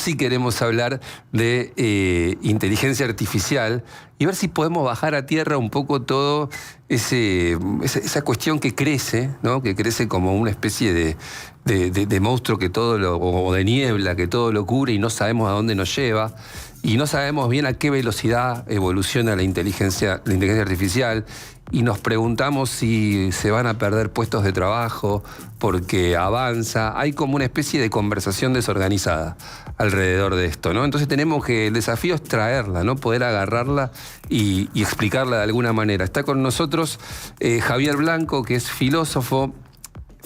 sí queremos hablar de inteligencia artificial y ver si podemos bajar a tierra un poco todo esa cuestión que crece, ¿no? Que crece como una especie de monstruo que o de niebla que todo lo cubre y no sabemos a dónde nos lleva. Y no sabemos bien a qué velocidad evoluciona la inteligencia artificial y nos preguntamos si se van a perder puestos de trabajo porque avanza. Hay como una especie de conversación desorganizada alrededor de esto, ¿no? Entonces el desafío es traerla, ¿no? Poder agarrarla y explicarla de alguna manera. Está con nosotros Javier Blanco, que es filósofo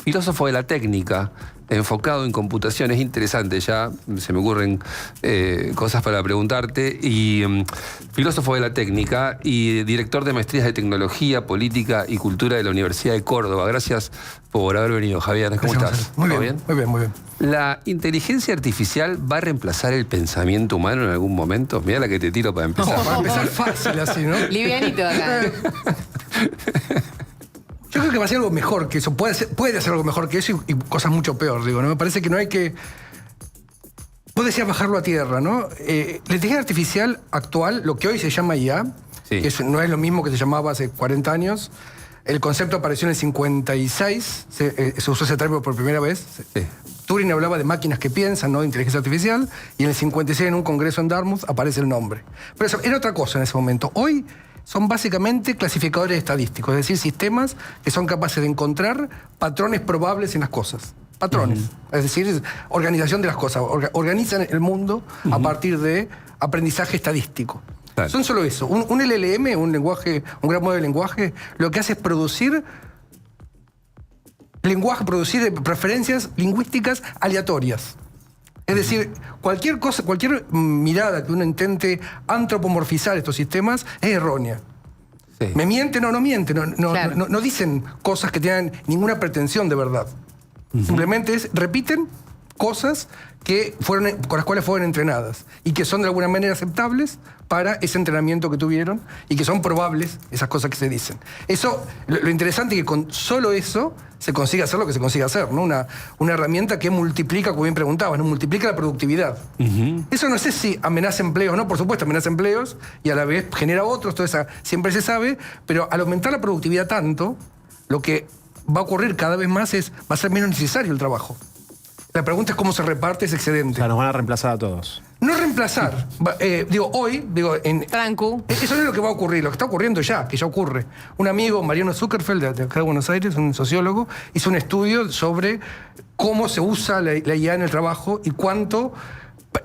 de la técnica, enfocado en computación. Es interesante, ya se me ocurren cosas para preguntarte. Y filósofo de la técnica y director de maestrías de tecnología, política y cultura de la Universidad de Córdoba. Gracias por haber venido, Javier. ¿Cómo estás? Muy bien, muy bien, muy bien. ¿La inteligencia artificial va a reemplazar el pensamiento humano en algún momento? Mirá la que te tiro para empezar. Para empezar fácil así, ¿no? Livianito acá. Yo creo que va a ser algo mejor que eso. Puede hacer algo mejor que eso y cosas mucho peor, digo, ¿no? Me parece que no hay que... Vos decías bajarlo a tierra, ¿no? La inteligencia artificial actual, lo que hoy se llama IA, sí, que no es lo mismo que se llamaba hace 40 años. El concepto apareció en el 56, se usó ese término por primera vez. Sí. Turing hablaba de máquinas que piensan, no de inteligencia artificial, y en el 56 en un congreso en Dartmouth aparece el nombre. Pero eso era otra cosa en ese momento. Hoy son básicamente clasificadores estadísticos, es decir, sistemas que son capaces de encontrar patrones probables en las cosas. Patrones. Es decir, organización de las cosas. Organizan el mundo a partir de aprendizaje estadístico. Claro. Son solo eso. Un LLM, un gran modelo de lenguaje, lo que hace es producir preferencias lingüísticas aleatorias. Es decir, cualquier cosa, cualquier mirada que uno intente antropomorfizar estos sistemas es errónea. Sí. ¿Me mienten o no mienten? Claro. No dicen cosas que tengan ninguna pretensión de verdad. Simplemente repiten cosas con las cuales fueron entrenadas y que son de alguna manera aceptables para ese entrenamiento que tuvieron y que son probables esas cosas que se dicen. Eso, lo interesante es que con solo eso se consigue hacer lo que se consigue hacer, ¿no? Una herramienta que multiplica, como bien preguntabas, ¿no? Multiplica la productividad. Eso no sé si amenaza empleos, ¿no? Por supuesto, amenaza empleos y a la vez genera otros, todo eso siempre se sabe, pero al aumentar la productividad tanto, lo que va a ocurrir cada vez más va a ser menos necesario el trabajo. La pregunta es cómo se reparte ese excedente. O sea, nos van a reemplazar a todos. No reemplazar. Trancu. Eso no es lo que va a ocurrir, lo que está ocurriendo ya, que ya ocurre. Un amigo, Mariano Zuckerfeld, de acá de Buenos Aires, un sociólogo, hizo un estudio sobre cómo se usa la IA en el trabajo y cuánto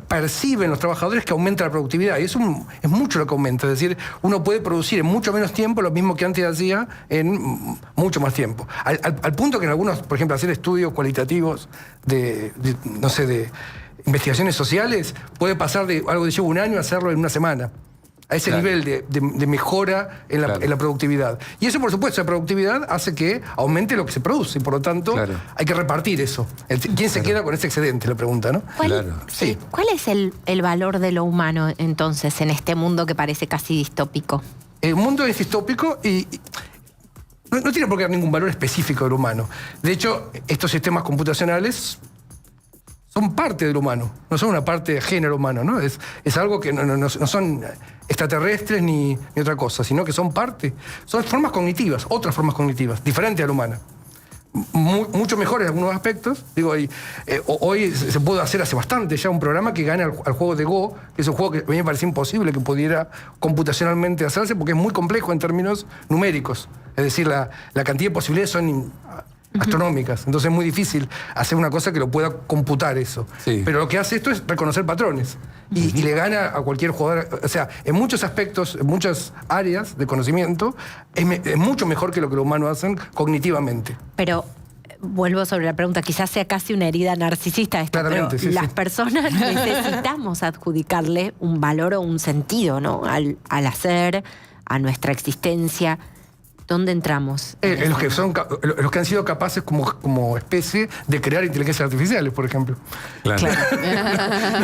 perciben los trabajadores que aumenta la productividad. Y es mucho lo que aumenta. Es decir, uno puede producir en mucho menos tiempo lo mismo que antes hacía en mucho más tiempo. Al punto que en algunos, por ejemplo, hacer estudios cualitativos de investigaciones sociales, puede pasar de algo que lleva un año a hacerlo en una semana. A ese nivel de mejora en la productividad. Y eso, por supuesto, la productividad hace que aumente lo que se produce. Y por lo tanto, hay que repartir eso. ¿Quién se queda con ese excedente? La pregunta, ¿no? ¿Cuál es el valor de lo humano, entonces, en este mundo que parece casi distópico? El mundo es distópico y no tiene por qué haber ningún valor específico del humano. De hecho, estos sistemas computacionales son parte del humano, no son una parte de género humano, ¿no? Es algo que no son extraterrestres ni otra cosa, sino que son parte. Son formas cognitivas, otras formas cognitivas, diferentes a la humana. Mucho mejores en algunos aspectos. Digo, hoy se pudo hacer hace bastante ya un programa que gana al juego de Go, que es un juego que a mí me parecía imposible que pudiera computacionalmente hacerse porque es muy complejo en términos numéricos. Es decir, la cantidad de posibilidades son astronómicas. Entonces es muy difícil hacer una cosa que lo pueda computar eso. Sí. Pero lo que hace esto es reconocer patrones. Y le gana a cualquier jugador. O sea, en muchos aspectos, en muchas áreas de conocimiento, es mucho mejor que lo que los humanos hacen cognitivamente. Pero vuelvo sobre la pregunta, quizás sea casi una herida narcisista esta, claramente, pero las personas necesitamos adjudicarle un valor o un sentido, ¿no? Al hacer, a nuestra existencia. ¿Dónde entramos? Los que han sido capaces como especie de crear inteligencias artificiales, por ejemplo. Claro.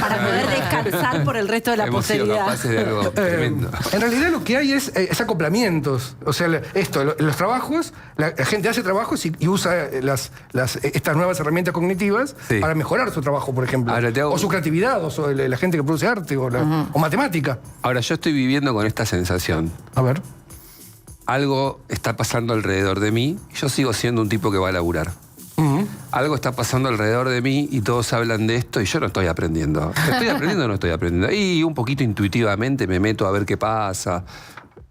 Para poder descansar por el resto de la Hemos sido posteridad. capaces de algo tremendo. En realidad lo que hay es acoplamientos. O sea, los trabajos, la gente hace trabajos y usa estas nuevas herramientas cognitivas para mejorar su trabajo, por ejemplo. Ahora, o su creatividad, o la gente que produce arte, o matemática. Ahora, yo estoy viviendo con esta sensación. A ver. Algo está pasando alrededor de mí y yo sigo siendo un tipo que va a laburar. Algo está pasando alrededor de mí y todos hablan de esto y yo no estoy aprendiendo. ¿Estoy aprendiendo o no estoy aprendiendo? Y un poquito intuitivamente me meto a ver qué pasa.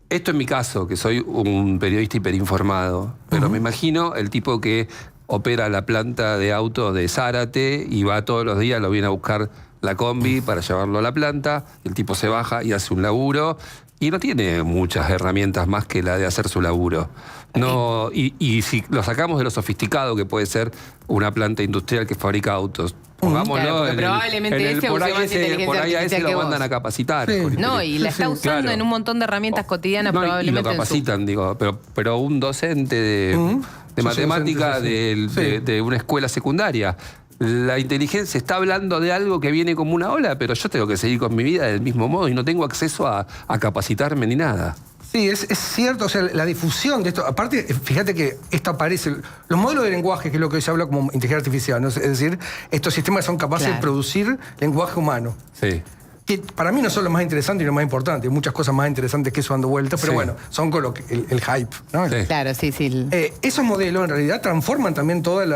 Esto en mi caso, que soy un periodista hiperinformado, pero me imagino el tipo que opera la planta de auto de Zárate y va todos los días, lo viene a buscar la combi para llevarlo a la planta, el tipo se baja y hace un laburo y no tiene muchas herramientas más que la de hacer su laburo. No, y si lo sacamos de lo sofisticado que puede ser una planta industrial que fabrica autos, pongámoslo Claro, porque probablemente ese por use más inteligencia por ahí a ese artificial que lo mandan vos. a capacitar. Sí. No, y la está usando Claro. en un montón de herramientas cotidianas, No, y probablemente. lo capacitan, digo, pero un docente de Yo soy matemática docente, sí. de una escuela secundaria. La inteligencia está hablando de algo que viene como una ola, pero yo tengo que seguir con mi vida del mismo modo y no tengo acceso a capacitarme ni nada. Sí, es cierto, o sea, la difusión de esto, aparte, fíjate que esto aparece, los modelos de lenguaje, que es lo que se habla como inteligencia artificial, ¿no? Es decir, estos sistemas son capaces de producir lenguaje humano. Sí. Que para mí no son lo más interesante y lo más importante, hay muchas cosas más interesantes que eso dando vueltas, pero Sí. bueno, son con lo que, el hype, ¿no? Sí. Claro, sí, sí. Esos modelos en realidad transforman también todo el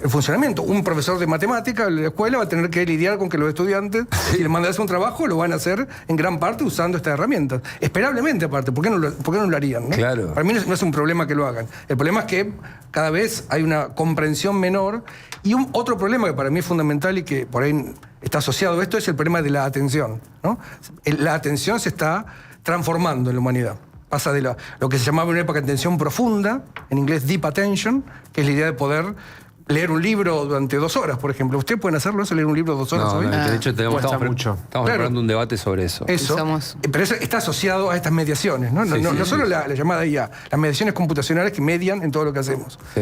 funcionamiento. Un profesor de matemática en la escuela va a tener que lidiar con que los estudiantes, si les mandan a hacer un trabajo, lo van a hacer en gran parte usando estas herramientas. Esperablemente aparte, ¿por qué no lo harían? ¿no? Claro. Para mí no es un problema que lo hagan. El problema es que cada vez hay una comprensión menor y otro problema que para mí es fundamental y que por ahí está asociado a esto es el problema de la atención, ¿no? La atención se está transformando en la humanidad. Pasa de lo que se llamaba en una época atención profunda, en inglés deep attention, que es la idea de poder leer un libro durante 2 horas, por ejemplo. ¿Ustedes pueden hacerlo eso, leer un libro 2 horas No, hoy? no, de hecho estamos cuesta mucho. Estamos preparando un debate sobre eso. Eso, Somos- pero eso está asociado a estas mediaciones, ¿no? No, Sí, no, sí, no sí. solo la llamada IA, las mediaciones computacionales que median en todo lo que hacemos. Sí.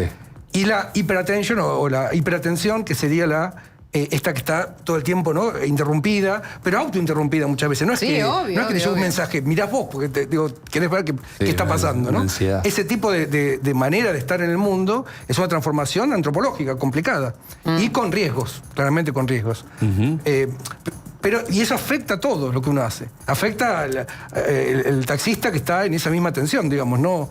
Y la hiperattention o la hiperatención, que sería esta que está todo el tiempo, ¿no? Interrumpida, pero autointerrumpida muchas veces. No es Sí, que, obvio, no es que te llegue un obvio. mensaje, mirás vos, porque querés ver qué está pasando, una ¿no? ansiedad. Ese tipo de manera de estar en el mundo es una transformación antropológica complicada y con riesgos, claramente con riesgos. Y eso afecta a todo lo que uno hace. Afecta el taxista que está en esa misma tensión, digamos, no.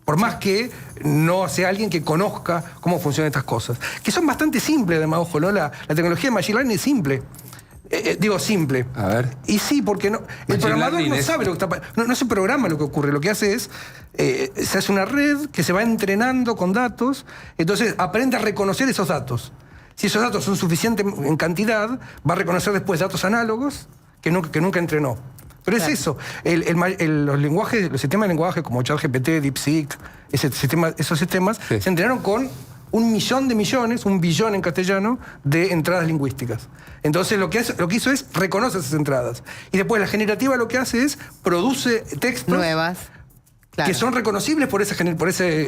Por más que no sea alguien que conozca cómo funcionan estas cosas. Que son bastante simples, además, ojo, ¿no? La tecnología de Machine Learning es simple. Digo simple. A ver. Y sí, porque no, el Machine programador Learning no es- sabe lo que está no se programa lo que ocurre. Lo que hace es, se hace una red que se va entrenando con datos, entonces aprende a reconocer esos datos. Si esos datos son suficientes en cantidad, va a reconocer después datos análogos que nunca entrenó. Pero es eso, los lenguajes, los sistemas de lenguaje como ChatGPT, DeepSeek, esos sistemas Sí. se entrenaron con 1 millón de millones, 1 billón en castellano, de entradas lingüísticas. Entonces lo que hizo es reconoce esas entradas. Y después la generativa lo que hace es produce textos Nuevas. Claro. que son reconocibles por ese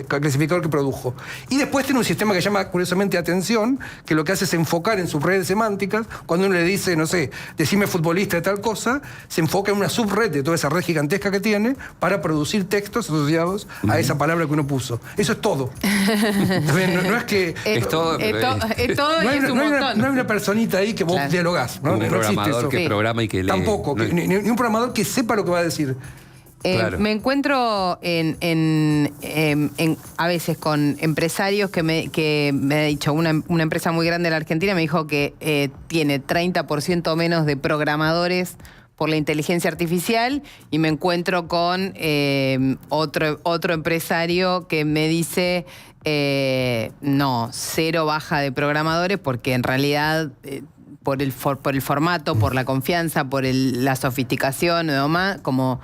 clasificador que produjo. Y después tiene un sistema que se llama, curiosamente, atención, que lo que hace es enfocar en sus redes semánticas. Cuando uno le dice, no sé, decime futbolista de tal cosa, se enfoca en una subred de toda esa red gigantesca que tiene para producir textos asociados a esa palabra que uno puso. Eso es todo. No es que... Es todo, pero Es todo No y hay, es un no hay montón. una personita ahí que vos Claro. dialogás. ¿no? un No existe programador eso. que Sí. programa y que lee. Tampoco. No- Ni un programador que sepa lo que va a decir. Claro. Me encuentro a veces con empresarios que me ha dicho, una empresa muy grande de la Argentina me dijo que tiene 30% menos de programadores por la inteligencia artificial, y me encuentro con otro empresario que me dice no, 0 baja de programadores, porque en realidad por el formato, por la confianza, por la sofisticación, ¿no? Como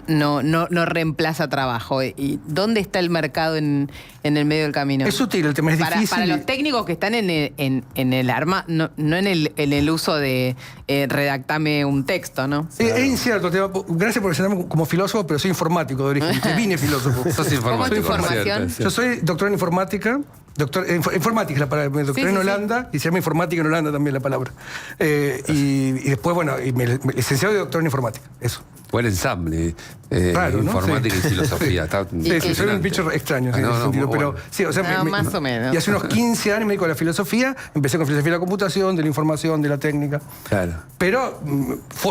no reemplaza trabajo. ¿Y dónde está el mercado en el medio del camino? Es sutil, el tema es difícil. Para los técnicos que están en el arma, no en el uso de redactame un texto, ¿no? Es incierto. Gracias por presentarme como filósofo, pero soy informático de origen. Vine filósofo. Sos informático, ¿Cómo es tu por formación? cierto, Yo soy doctor en informática. Informática es la palabra. Me doctoré en Holanda y se llama informática en Holanda también la palabra. Y después, bueno, licenciado y doctor en informática. Eso. Buen ensamble. Raro, ¿no? Informática Sí. y filosofía. Está Sí, soy un bicho extraño en ese sentido. muy Pero bueno. sí, o sea, Más o menos. Y hace unos 15 años me dedico a la filosofía. Empecé con filosofía de la computación, de la información, de la técnica. Claro. Pero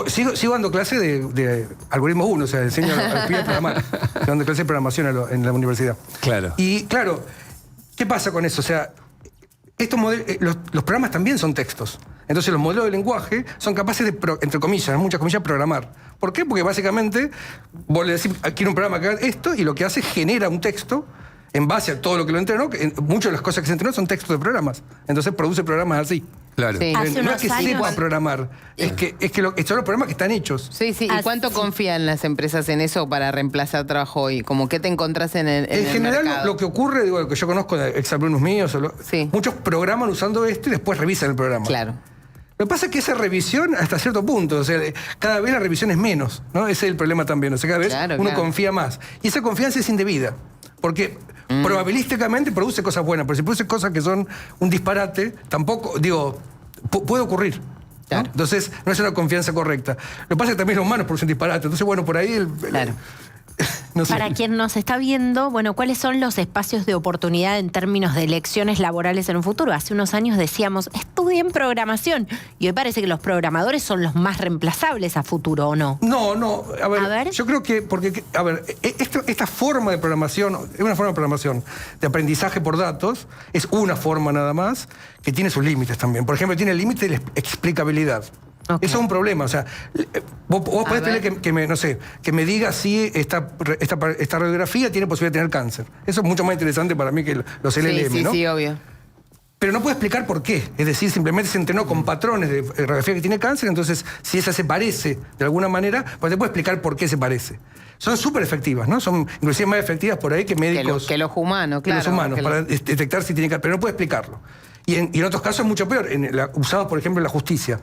sigo dando clase de algoritmos 1, o sea, enseño a los pibes a programar. Estoy dando clase de programación en la universidad. Claro. Y claro, ¿qué pasa con eso? O sea, estos los programas también son textos. Entonces los modelos de lenguaje son capaces de, entre comillas, en muchas comillas, programar. ¿Por qué? Porque básicamente vos le decís, quiero un programa que haga esto, y lo que hace es genera un texto en base a todo lo que lo entrenó. Muchas de las cosas que se entrenó son textos de programas. Entonces produce programas así. Claro. Sí. Hace No unos es que años- sepa programar, es que son los programas que están hechos. Sí, sí. ¿Y Así- cuánto confían las empresas en eso para reemplazar trabajo hoy? ¿Cómo qué te encontrás en el En general, mercado? lo que ocurre, digo, lo que yo conozco de exalumnos míos, Sí. muchos programan usando esto y después revisan el programa. Claro. Lo que pasa es que esa revisión, hasta cierto punto, o sea, cada vez la revisión es menos, ¿no? Ese es el problema también. O sea, cada vez Claro, uno claro. confía más. Y esa confianza es indebida. Porque probabilísticamente produce cosas buenas, pero si produce cosas que son un disparate, tampoco, digo, puede ocurrir. ¿no? Claro. Entonces, no es una confianza correcta. Lo que pasa es que también los humanos producen disparate. Entonces, bueno, por ahí Claro. no sé. Para quien nos está viendo, bueno, ¿cuáles son los espacios de oportunidad en términos de elecciones laborales en un futuro? Hace unos años decíamos, estudien programación. Y hoy parece que los programadores son los más reemplazables a futuro, ¿o no? No, a ver, A ver. yo creo que, porque, a ver, esta forma de programación, es una forma de programación de aprendizaje por datos, es una forma nada más, que tiene sus límites también. Por ejemplo, tiene el límite de la explicabilidad. Ok. Eso es un problema, o sea, vos podés ver. pedirle que me diga si esta radiografía tiene posibilidad de tener cáncer. Eso es mucho más interesante para mí que los LLM, Sí, ¿no? sí, obvio. Pero no puede explicar por qué. Es decir, simplemente se entrenó con patrones de radiografía que tiene cáncer, entonces si esa se parece de alguna manera, pues te puede explicar por qué se parece. Son súper efectivas, ¿no? Son inclusive más efectivas por ahí que médicos. Que los humanos, que claro. los humanos, que para los- detectar si tiene cáncer. Pero no puede explicarlo. Y en otros casos es mucho peor, usados por ejemplo en la justicia.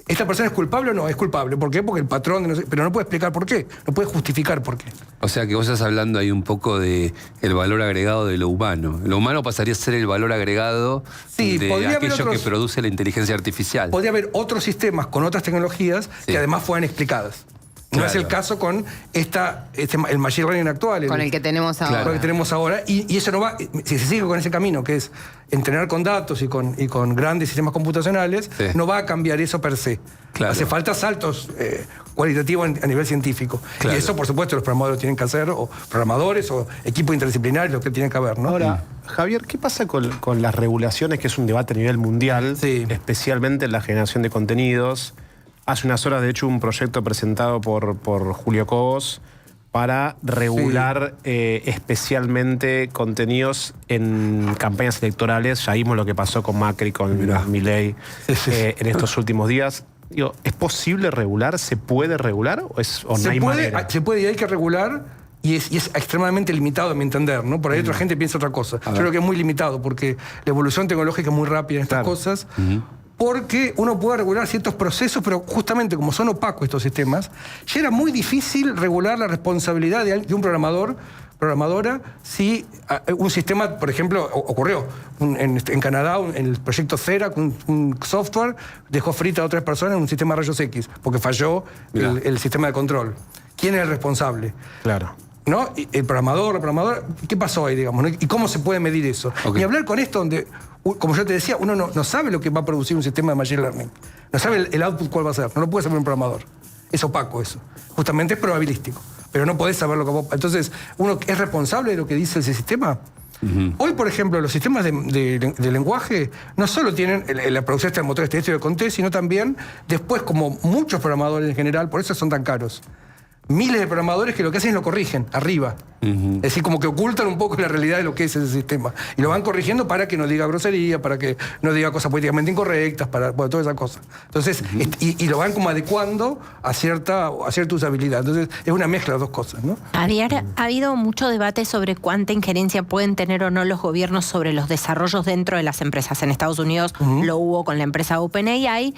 ¿Esta persona es culpable o no? Es culpable. ¿Por qué? Porque el patrón, pero no puede explicar por qué, no puede justificar por qué. O sea que vos estás hablando ahí un poco de el valor agregado de lo humano. Lo humano pasaría a ser el valor agregado Sí, de podría haber aquello otros- que produce la inteligencia artificial. Podría haber otros sistemas con otras tecnologías Sí. que además fueran explicadas. No Claro. es el caso con el machine learning actual. Con el que tenemos ahora. Con el que tenemos ahora. Y eso no va, si se sigue con ese camino, que es entrenar con datos y con grandes sistemas computacionales, Sí. no va a cambiar eso per se. Claro. Hace falta saltos cualitativos a nivel científico. Claro. Y eso, por supuesto, los programadores tienen que hacer, o programadores, o equipos interdisciplinarios, lo que tienen que haber, ¿no? Ahora, Javier, ¿qué pasa con las regulaciones, que es un debate a nivel mundial, Sí. especialmente en la generación de contenidos? Hace unas horas, de hecho, un proyecto presentado por Julio Cobos para regular especialmente contenidos en campañas electorales. Ya vimos lo que pasó con Macri, con Milei en estos últimos días. Digo, ¿es posible regular? ¿Se puede regular o no hay manera? Se puede y hay que regular, y es extremadamente limitado a mi entender, ¿no? Por ahí otra gente piensa otra cosa. Yo creo que es muy limitado, porque la evolución tecnológica es muy rápida en estas Claro. cosas. Porque uno puede regular ciertos procesos, pero justamente como son opacos estos sistemas, ya era muy difícil regular la responsabilidad de un programadora, si un sistema, por ejemplo, ocurrió en Canadá, en el proyecto CERA, un software dejó frita a otras personas en un sistema de rayos X, porque falló el sistema de control. ¿Quién es el responsable? Claro. ¿No? Y el programador, la programadora, ¿qué pasó ahí, digamos? ¿no? ¿Y cómo se puede medir eso? Ok. Y hablar con esto donde, como yo te decía, uno no sabe lo que va a producir un sistema de machine learning. No sabe el output cuál va a ser. No lo puede saber un programador. Es opaco eso. Justamente es probabilístico. Pero no podés saber lo que va a... Entonces, ¿uno es responsable de lo que dice ese sistema? Hoy, por ejemplo, los sistemas de lenguaje no solo tienen la producción de motores estadísticos de Conté, sino también, después, como muchos programadores en general, por eso son tan caros, miles de programadores que lo que hacen es lo corrigen arriba. Es decir, como que ocultan un poco la realidad de lo que es ese sistema. Y lo van corrigiendo para que no diga grosería, para que no diga cosas políticamente incorrectas, para todas esas cosas. Entonces, y lo van como adecuando a cierta usabilidad. Entonces, es una mezcla de dos cosas, ¿no? Ha habido mucho debate sobre cuánta injerencia pueden tener o no los gobiernos sobre los desarrollos dentro de las empresas. En Estados Unidos lo hubo con la empresa OpenAI.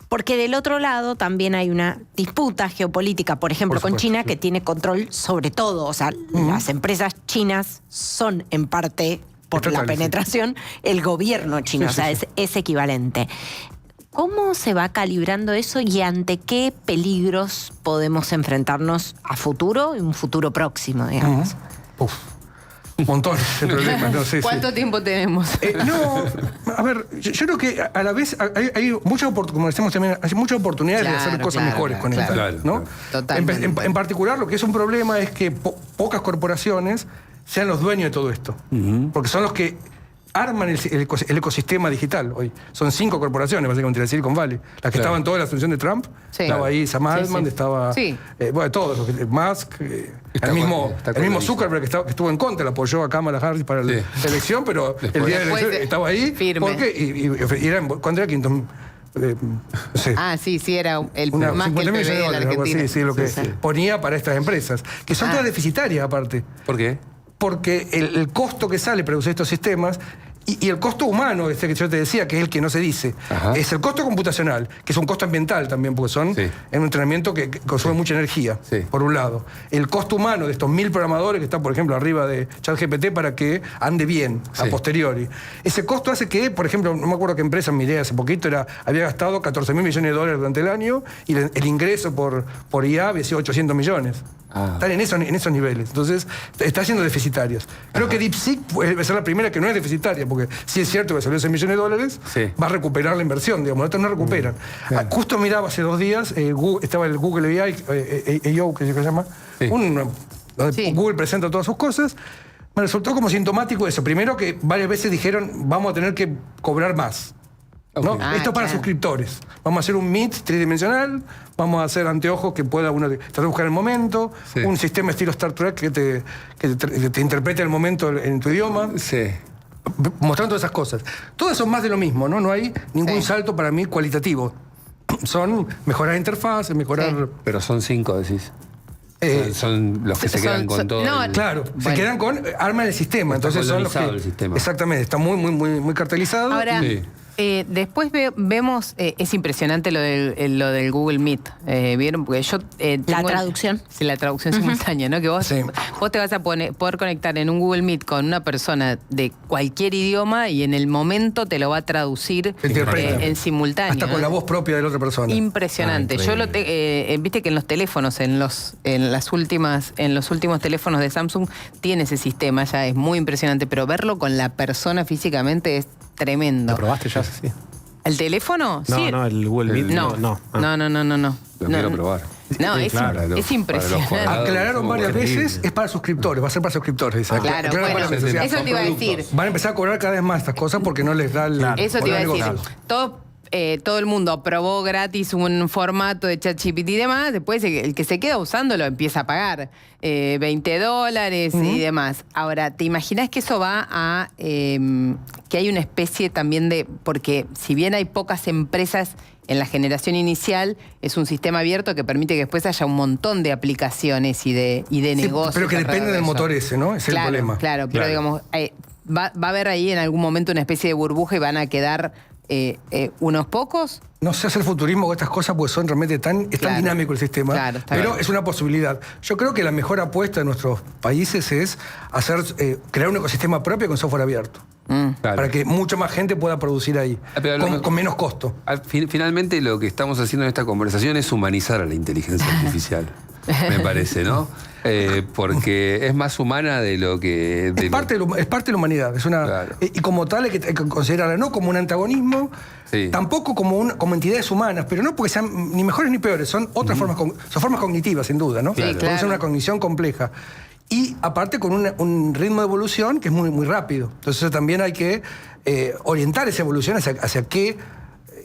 Porque del otro lado también hay una disputa geopolítica, por ejemplo, con China, que tiene control sobre todo. O sea, las empresas chinas son en parte, por la penetración, el gobierno chino. O sea, es equivalente. ¿Cómo se va calibrando eso y ante qué peligros podemos enfrentarnos a futuro y un futuro próximo, digamos? Montones de problemas. No sé, ¿Cuánto tiempo tenemos? No, a ver, yo creo que a la vez hay muchas oportunidades, como decimos también, hay muchas oportunidades de hacer cosas mejores con esto. ¿no? Totalmente. En particular, lo que es un problema es que pocas corporaciones sean los dueños de todo esto. Porque son los que arman el ecosistema digital hoy. Son 5 corporaciones, básicamente, de Silicon Valley. Las que estaban toda la asunción de Trump. Estaba ahí Sam Altman, estaba... bueno, todos, Musk... El mismo Zuckerberg que estuvo en contra, le apoyó a Kamala Harris para la elección, pero el día de la elección estaba ahí. Firme. Porque, y era, ¿cuándo era Clinton? No sé. Sí, era el más que el PBI de la Argentina. Sí, lo que ponía para estas empresas, que son todas deficitarias aparte. ¿Por qué? Porque el costo que sale para usar estos sistemas y el costo humano, que yo te decía, que es el que no se dice, es el costo computacional, que es un costo ambiental también, porque son en un entrenamiento que consume mucha energía, por un lado. El costo humano de estos 1000 programadores que están, por ejemplo, arriba de ChatGPT para que ande bien a posteriori. Ese costo hace que, por ejemplo, no me acuerdo qué empresa miré hace poquito, había gastado $14.000 millones durante el año y el ingreso por IA había sido 800 millones. Están en esos niveles. Entonces, está siendo deficitarias. Creo que DeepSeek puede ser la primera que no es deficitaria, porque sí es cierto que salió $6 millones, va a recuperar la inversión, digamos. Otros no recuperan. Justo miraba hace 2 días, estaba el Google AI, AO, que se llama, Google presenta todas sus cosas. Me resultó como sintomático eso. Primero que varias veces dijeron, vamos a tener que cobrar más. ¿No? Esto es para suscriptores. Vamos a hacer un Meet tridimensional, vamos a hacer anteojos que pueda uno tratar de buscar el momento, un sistema estilo Star Trek que te interprete el momento en tu idioma. Mostrando todas esas cosas. Todas son más de lo mismo, ¿no? No hay ningún salto para mí cualitativo. Son mejorar interfaces, mejorar... Pero son 5, decís. Son los que se quedan con todo. No, claro, se quedan con arman el sistema. Entonces son los que, el sistema. Exactamente, está muy cartelizado. Ahora, después vemos, es impresionante lo del Google Meet. ¿Vieron? Porque yo la traducción. Sí, la traducción simultánea, ¿no? Que vos te vas a poder conectar en un Google Meet con una persona de cualquier idioma y en el momento te lo va a traducir en simultáneo. Hasta con la voz propia de la otra persona. Impresionante. Yo viste que en los teléfonos, en los últimos teléfonos de Samsung tiene ese sistema, ya es muy impresionante, pero verlo con la persona físicamente es tremendo. ¿Lo probaste ya? Sí. ¿El teléfono? No, el Google Meet. No. Lo quiero probar. No, es impresionante. Aclararon varias veces, es para suscriptores, va a ser para suscriptores. Claro, bueno, eso te iba a decir. Van a empezar a cobrar cada vez más estas cosas porque no les da el... Eso te iba a decir. Todo el mundo aprobó gratis un formato de ChatGPT y demás, después el que se queda usándolo empieza a pagar $20 y demás. Ahora, ¿te imaginas que eso va a... que hay una especie también de... Porque si bien hay pocas empresas en la generación inicial, es un sistema abierto que permite que después haya un montón de aplicaciones y de negocios. Pero que depende del motor ese, ¿no? Es el problema. Claro, pero digamos, va a haber ahí en algún momento una especie de burbuja y van a quedar... unos pocos. No sé hacer futurismo con estas cosas porque son realmente es tan dinámico el sistema, pero es una posibilidad. Yo creo que la mejor apuesta de nuestros países es crear un ecosistema propio con software abierto. Para que mucha más gente pueda producir ahí, con menos costo. Finalmente lo que estamos haciendo en esta conversación es humanizar a la inteligencia artificial, me parece, ¿no? Porque es más humana de lo que... Es parte de la humanidad. Y como tal hay que considerarla no como un antagonismo, tampoco como entidades humanas, pero no porque sean ni mejores ni peores, son otras son formas cognitivas, sin duda, ¿no? Puede ser una cognición compleja. Y aparte con un ritmo de evolución que es muy rápido. Entonces también hay que orientar esa evolución hacia qué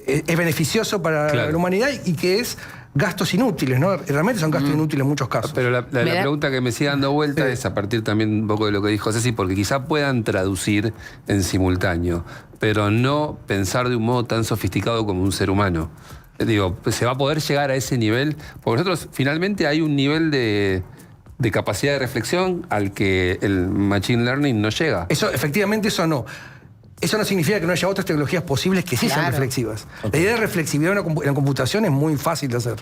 es beneficioso para la humanidad y qué es gastos inútiles, ¿no? Realmente son gastos inútiles en muchos casos. Pero la pregunta que me sigue dando vuelta es a partir también un poco de lo que dijo Ceci, porque quizá puedan traducir en simultáneo, pero no pensar de un modo tan sofisticado como un ser humano. Digo, ¿se va a poder llegar a ese nivel? Porque nosotros finalmente hay un nivel de capacidad de reflexión al que el Machine Learning no llega. Eso, efectivamente, eso no. Eso no significa que no haya otras tecnologías posibles que sí sean reflexivas. La idea de reflexividad en la computación es muy fácil de hacer.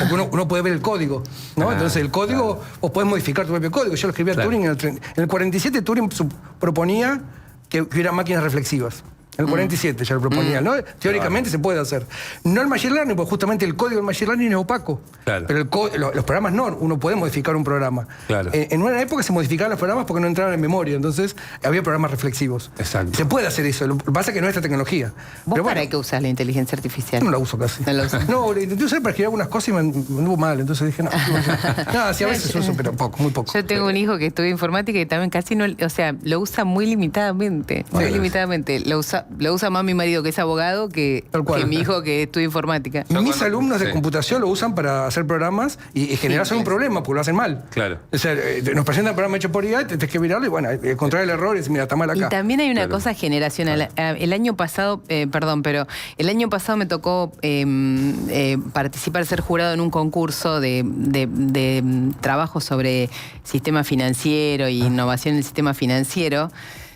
Porque uno puede ver el código, ¿no? Entonces el código, vos podés modificar tu propio código. Yo lo escribí a Turing en el 47, Turing proponía que hubiera máquinas reflexivas. En el 47 ya lo proponía, ¿no? Teóricamente se puede hacer. No el Machine Learning, porque justamente el código del Machine Learning es opaco. Claro. Pero los programas no, uno puede modificar un programa. Claro. En una época se modificaban los programas porque no entraban en memoria, entonces había programas reflexivos. Exacto. Se puede hacer eso, lo que pasa es que no es esta tecnología. ¿Vos Pero para bueno, qué usás la inteligencia artificial? no la uso casi. No la usas. No, la intenté usar para escribir algunas cosas y me anduvo mal, entonces dije, no. No, sí, a veces uso, pero poco, muy poco. Yo tengo un hijo que estudia informática y también casi no, o sea, lo usa muy limitadamente. Muy Bueno. limitadamente. Lo usa más mi marido, que es abogado, que mi hijo que estudia informática. Mis alumnos de sí. computación lo usan para hacer programas y generar son un problema porque lo hacen mal. Claro. O sea, nos presentan un programa hecho por IA, tenés que mirarlo y bueno, encontrar el error y decir, mira, está mal Y acá. también hay una cosa generacional. El año pasado, pero el año pasado me tocó participar, ser jurado en un concurso de trabajo sobre sistema financiero e innovación en el sistema financiero.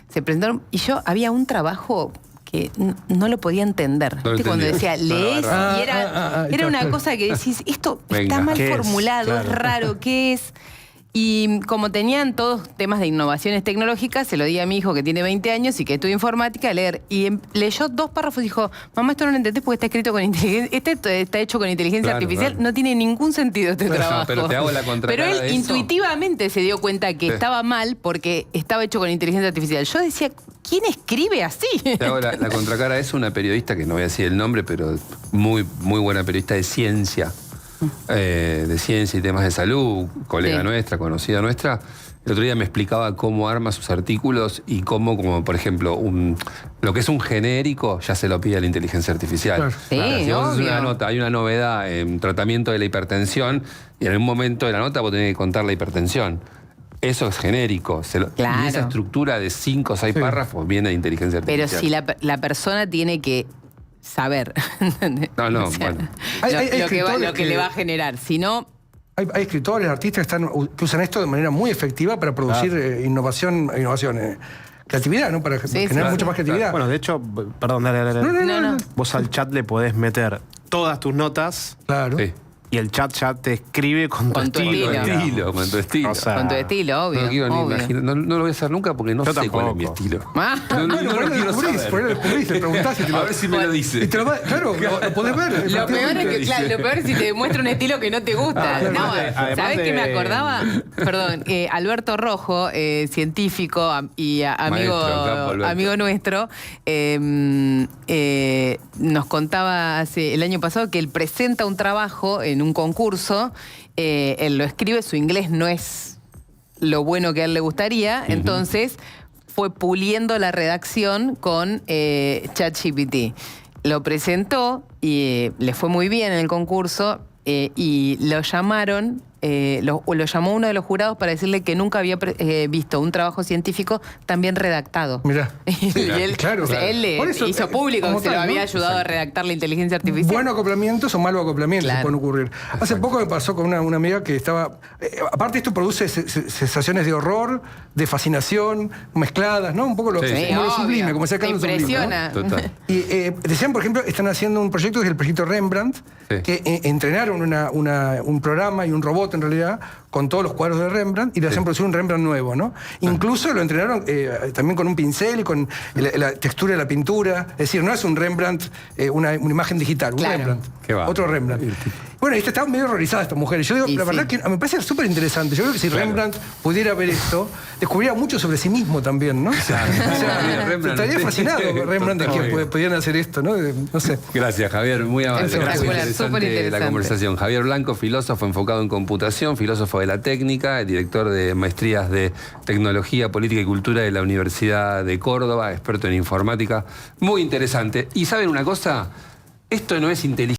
Se presentaron y yo había un trabajo que no lo podía entender. No lo ¿Viste? Cuando entendía. decía, lees, Ah, y era claro. una cosa que decís, esto Venga. está mal ¿Qué es? formulado, Claro. es raro, ¿qué es? Y como tenían todos temas de innovaciones tecnológicas, se lo di a mi hijo que tiene 20 años y que estudia informática a leer. Y leyó 2 párrafos y dijo, mamá, esto no lo entendés porque está escrito con inteligencia, está hecho con inteligencia Claro, artificial, claro. no tiene ningún sentido este No, trabajo. pero te hago la contracara Pero él de eso. intuitivamente se dio cuenta que Sí. estaba mal porque estaba hecho con inteligencia artificial. Yo decía, ¿quién escribe así? Te hago la contracara es una periodista, que no voy a decir el nombre, pero muy, muy buena periodista de ciencia y temas de salud, colega Sí. nuestra, conocida nuestra. El otro día me explicaba cómo arma sus artículos y cómo, como por ejemplo, lo que es un genérico ya se lo pide a la inteligencia artificial. Claro. Sí, Si vos haces obvio. una nota, hay una novedad en tratamiento de la hipertensión y en algún momento de la nota vos tenés que contar la hipertensión. Eso es genérico. Claro. Y esa estructura de 5 o 6 párrafos viene de inteligencia Pero artificial. si la persona tiene que saber. No, O sea, bueno. Hay lo que escritores que- le va a generar. Si no, Hay escritores, artistas que usan esto de manera muy efectiva para producir innovación, creatividad, ¿no? Para generar sí, mucha más creatividad. Bueno, de hecho, perdón, dale. no. Vos al chat le podés meter todas tus notas Claro. Sí. y el chat ya te escribe con Con tu estilo. estilo. Con tu estilo. O sea, con tu estilo, obvio. No, quiero ni obvio. imaginar. No lo voy a hacer nunca porque no Yo sé cuál es mi tampoco. estilo. Ah. No, Bueno, no por lo ahí lo quiero descubrís, saber. por ahí lo descubrís, le preguntás y te A lo... ver si me lo y dice. te lo claro, lo podés ver. Lo peor, es que, dice. claro, lo peor es si te demuestra un estilo que no te gusta. Además ¿Sabés de- qué me acordaba? Perdón, Alberto Rojo, científico y Maestro, capo, Alberto. amigo nuestro, nos contaba el año pasado que él presenta un trabajo en un concurso, él lo escribe, su inglés no es lo bueno que a él le gustaría, entonces fue puliendo la redacción con ChatGPT. Lo presentó y le fue muy bien en el concurso y lo llamaron, lo llamó uno de los jurados para decirle que nunca había visto un trabajo científico tan bien redactado. Mirá. Y él, claro. o sea, él le Por eso, hizo público como que se lo tal, ¿no? había ayudado a redactar la inteligencia artificial. Buenos acoplamientos o malos acoplamientos Claro. pueden ocurrir. Hace poco me pasó con una amiga que estaba... aparte esto produce sensaciones de horror, de fascinación, mezcladas, ¿no? Un poco lo, Sí, sí. como lo obvio. sublime, como Te sacar lo sublime, ¿no? impresiona. Total. Y decían, por ejemplo, están haciendo un proyecto que es el proyecto Rembrandt, Sí. que entrenaron un programa y un robot en realidad con todos los cuadros de Rembrandt y le hacen producir un Rembrandt nuevo, ¿no? Incluso lo entrenaron también con un pincel y con la textura de la pintura. Es decir, no es un Rembrandt, una imagen digital, un Claro. Rembrandt. Qué va. Otro Rembrandt. Bueno, y estaba medio horrorizada esta mujer. Y yo digo, Y la verdad sí. que me parece súper interesante. Yo creo que si Rembrandt pudiera ver esto, descubriría mucho sobre sí mismo también, ¿no? O sea, Rembrandt. estaría fascinado con Rembrandt de que Total. pudieran hacer esto, ¿no? No sé. Gracias, Javier. Muy amable. Espectacular, Gracias, súper la interesante. conversación. Javier Blanco, filósofo enfocado en computación, filósofo de la técnica, director de maestrías de tecnología, política y cultura de la Universidad de Córdoba, experto en informática. Muy interesante. Y ¿saben una cosa? Esto no es inteligencia.